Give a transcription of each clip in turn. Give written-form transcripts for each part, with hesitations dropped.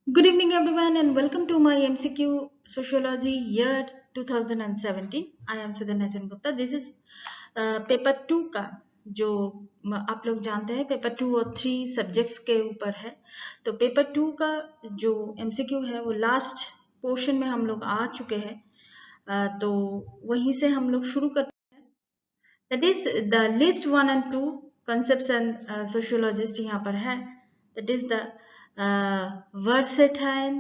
Good evening, everyone, and welcome to my MCQ Sociology Year 2017. I am Sudhana Sen Gupta. This is paper 2 का जो आप लोग जानते हैं पेपर 2 और 3 सब्जेक्ट्स के ऊपर है। तो पेपर 2 का जो MCQ है वो लास्ट पोर्शन में हम लोग आ चुके हैं। तो वहीं से हम लोग शुरू करते हैं। That is the list 1 and 2 concepts and sociologist यहाँ पर है। That is the Vercetin,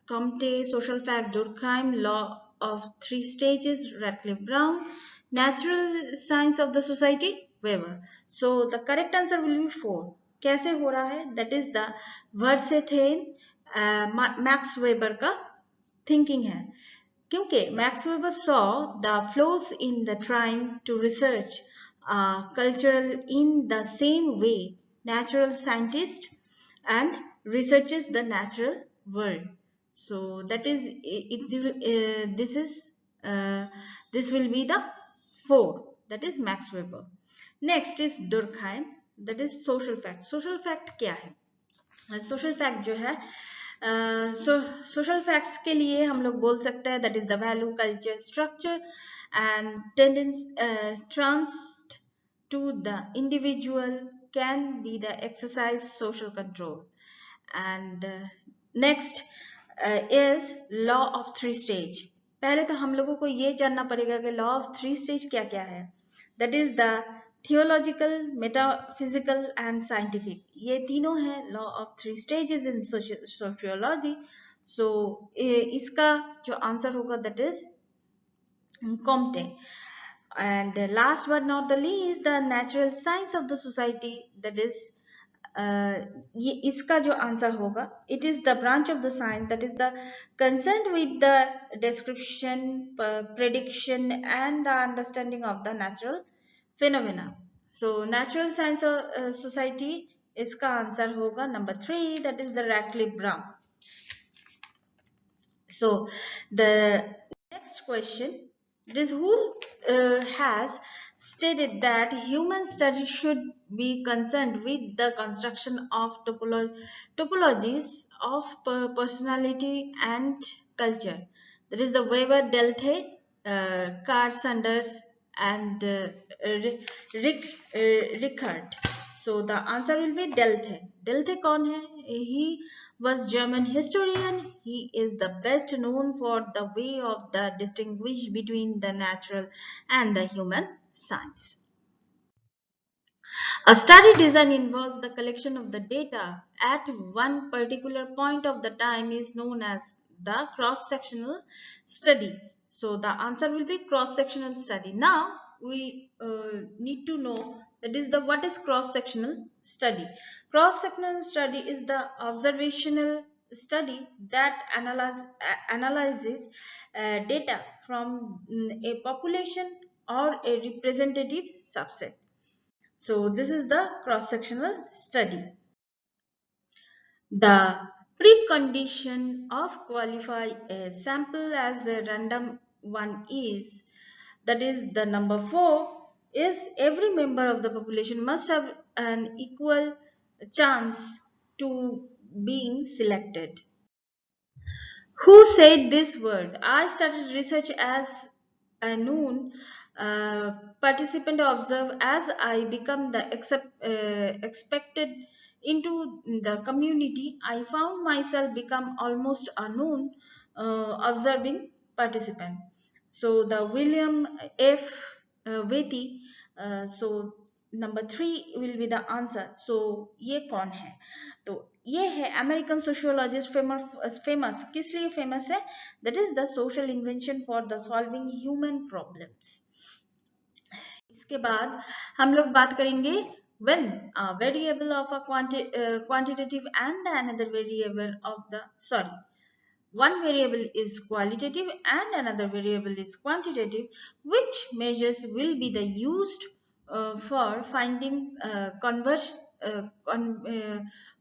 Comte, social fact, Durkheim, law of three stages, Radcliffe Brown, natural science of the society, Weber. So the correct answer will be 4. कैसे हो रहा है? That is the Vercetin, Max Weber का thinking है। क्योंकि Max Weber saw the flaws in the trying to research cultural in the same way natural scientist and researches the natural world. So that is this will be the 4. That is Max Weber. Next is Durkheim. That is social fact. Social fact क्या है? Social fact जो है social facts के लिए हम लोग बोल सकते हैं that is the value culture structure and tendencies transferred to the individual can be the exercise social control. And next is law of three stage. पहले तो हम लोगों को ये जानना पड़ेगा कि law of three stage क्या क्या है। That is the theological, metaphysical and scientific. ये तीनों हैं law of three stages in sociology. So इसका जो आंसर होगा that is Comte. And last but not the least, the natural science of the society, that is ये इसका जो answer होगा it is the branch of the science that is the concerned with the description, prediction and the understanding of the natural phenomena. So natural science of society इसका answer होगा number 3, that is the Radcliffe Brown. So the next question is who has stated that human studies should be concerned with the construction of topologies of personality and culture. That is the Weber, Delthe, Carl Sanders and Rickard. So the answer will be Delthe. Delthe कौन है? He was German historian. He is the best known for the way of the distinguish between the natural and the human science. A study design involves the collection of the data at one particular point of the time is known as the cross-sectional study. So the answer will be cross-sectional study. Now we need to know that is the what is cross-sectional study. Cross-sectional study is the observational study that analyzes data from a population or a representative subset. So this is the cross-sectional study. The precondition of qualify a sample as a random one is, that is the number 4, is every member of the population must have an equal chance to being selected. Who said this word? I started research as a known participant observe as I become the expected into the community. I found myself become almost a known observing participant. So the William F. Wethy. So number 3 will be the answer. So ये कौन है? तो ये है American sociologist famous किस लिए famous है? That is the social invention for the solving human problems. इसके बाद हम लोग बात करेंगे when a variable of a quantitative and another variable of the one variable is qualitative and another variable is quantitative, which measures will be the used for finding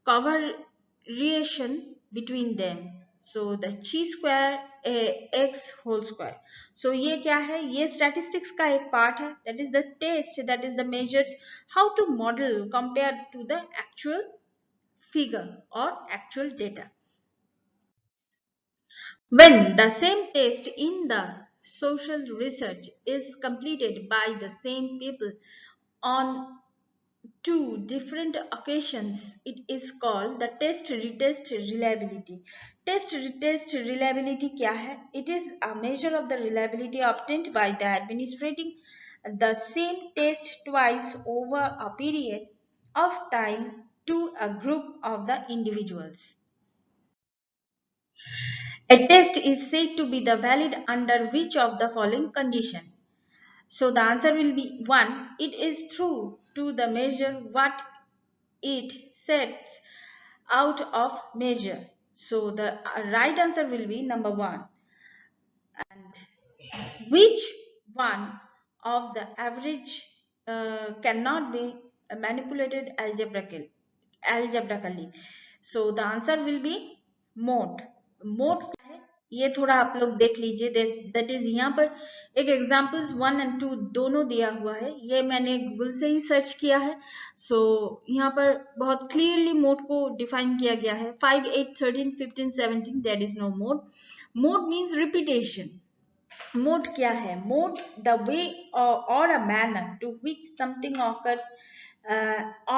correlation between them. So the chi square x whole square. So ये क्या है? ये statistics का एक part है. That is the test, that is the measures how to model compared to the actual figure or actual data. When the same test in the social research is completed by the same people on two different occasions, it is called the test retest reliability. Test retest reliability क्या है? It is a measure of the reliability obtained by the administrating the same test twice over a period of time to a group of the individuals. A test is said to be the valid under which of the following condition? So the answer will be 1. It is true to the measure what it sets out of measure. So the right answer will be number 1. And which one of the average cannot be manipulated algebraically? So the answer will be mode. Mode क्या है ये थोड़ा आप लोग देख लीजिए. That is यहाँ पर एक एग्जांपल्स 1 और 2 दोनों दिया हुआ है. ये मैंने गूगल से ही सर्च किया है. सो यहाँ पर बहुत क्लियरली मोड को डिफाइन किया गया है. 5 8 13 15 17 there is no mode. Mode means repetition. Mode क्या है? Mode the way or a manner to which something occurs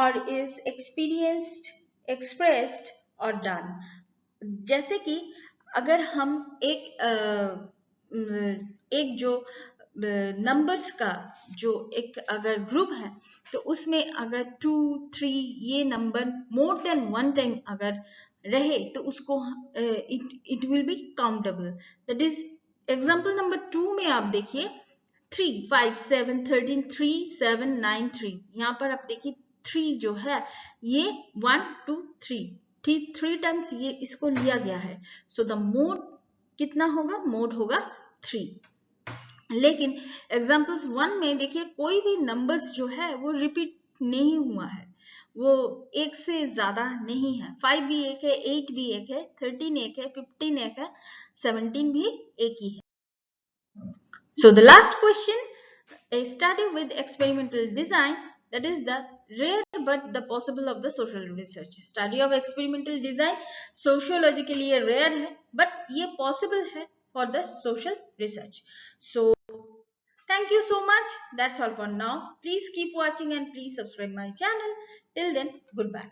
or is experienced, expressed or done. जैसे कि अगर हम एक जो नंबर्स का जो एक अगर ग्रुप है तो उसमें अगर 2 3 ये number more than one time अगर रहे तो उसको it will be countable. That is example number 2 में आप देखिए 3 5 7 13 3 7 9 3. यहाँ पर आप देखिए 3 जो है ये 1 2 3 3 टाइम्स ये इसको लिया गया है. सो द मोड कितना होगा? मोड होगा 3. लेकिन एग्जाम्पल्स 1 में देखिए कोई भी नंबर्स जो है वो रिपीट नहीं हुआ है. वो एक से ज्यादा नहीं है. 5 भी एक है, 8 भी एक है, 13 एक है, 15 एक है, 17 भी एक ही है. So the last question, a study with experimental design, that is the rare but the possible of the social research. Study of experimental design sociologically rare है but ये possible है for the social research. So thank you so much. That's all for now. Please keep watching and please subscribe my channel. Till then, goodbye.